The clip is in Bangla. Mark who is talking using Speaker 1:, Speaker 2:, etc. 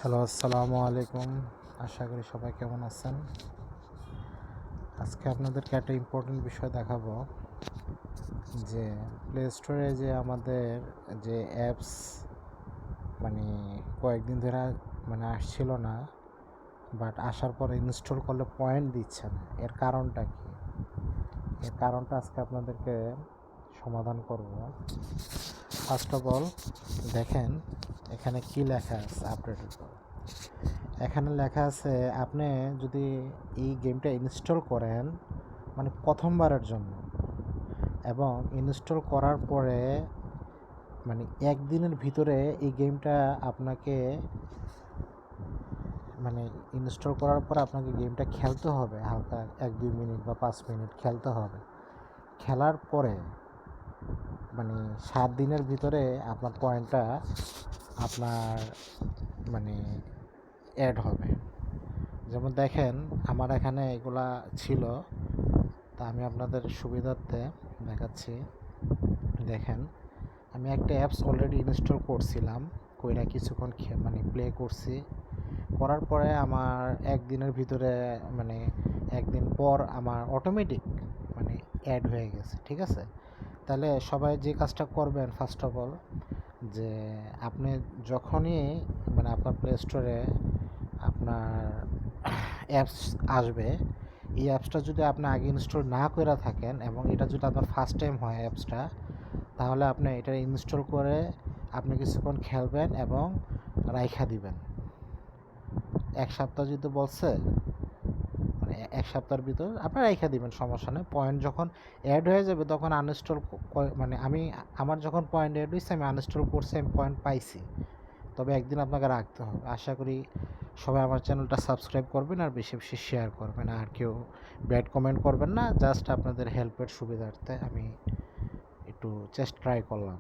Speaker 1: হ্যালো, আসসালামু আলাইকুম। আশা করি সবাই কেমন আছেন। আজকে আপনাদেরকে একটা ইম্পর্টেন্ট বিষয় দেখাবো যে প্লে স্টোরে যে আমাদের যে অ্যাপস মানে কয়েকদিন ধরে আসছিল না, বাট আসার পরে ইনস্টল করলে পয়েন্ট দিচ্ছে না। এর কারণটা কি? এর কারণটা আজকে আপনাদেরকে সমাধান করব। ফার্স্ট অফ অল দেখেন এখানে কি লেখা আছে আপডেটের পর। এখানে লেখা আছে আপনি যদি এই গেমটা ইনস্টল করেন প্রথমবারের জন্য, এবং ইনস্টল করার পরে একদিনের ভিতরে এই গেমটা আপনাকে ইনস্টল করার পর আপনাকে গেমটা খেলতে হবে। হালকা 1-2 মিনিট বা 5 মিনিট খেলতে হবে। খেলার পরে 7 দিনের ভিতরে আপনার পয়েন্টটা আপনার অ্যাড হবে। যেমন দেখেন আমার এখানে এগুলা ছিল, তা আমি আপনাদের সুবিধার্থে দেখাচ্ছি। দেখেন আমি একটা অ্যাপস অলরেডি ইনস্টল করছিলাম, কইরা কিছুক্ষণ প্লে করছি। করার পরে আমার একদিনের ভিতরে একদিন পর আমার অটোমেটিক অ্যাড হয়ে গেছে। ঠিক আছে, তাহলে সবাই যে কাজটা করবেন ফার্স্ট অফ অল, যে আপনি যখনই আপনার প্লে স্টোরে আপনার অ্যাপস আসবে, এই অ্যাপসটা যদি আপনি আগে ইনস্টল না করে থাকেন এবং এটা যদি আপনার ফার্স্ট টাইম হয় অ্যাপসটা, তাহলে আপনি এটা ইনস্টল করে আপনি কিছুক্ষণ খেলবেন এবং রাইখা দিবেন। 1 সপ্তাহ যদি বলছে 1 সপ্তাহের ভিতর আপনি রাইখা দিবেন, সমস্যা নেই। পয়েন্ট যখন অ্যাড হয়ে যাবে তখন আনইনস্টল আমার যখন পয়েন্ট অ্যাড হয়েছে আমি আনইনস্টল করছি, আমি পয়েন্ট পাইছি। তবে একদিন আপনাকে রাখতে হবে। আশা করি সবাই আমার চ্যানেলটা সাবস্ক্রাইব করবেন আর বেশি বেশি শেয়ার করবেন, আর কেউ ব্যাড কমেন্ট করবেন না। জাস্ট আপনাদের হেল্পের সুবিধার্থে আমি একটু ট্রাই করলাম।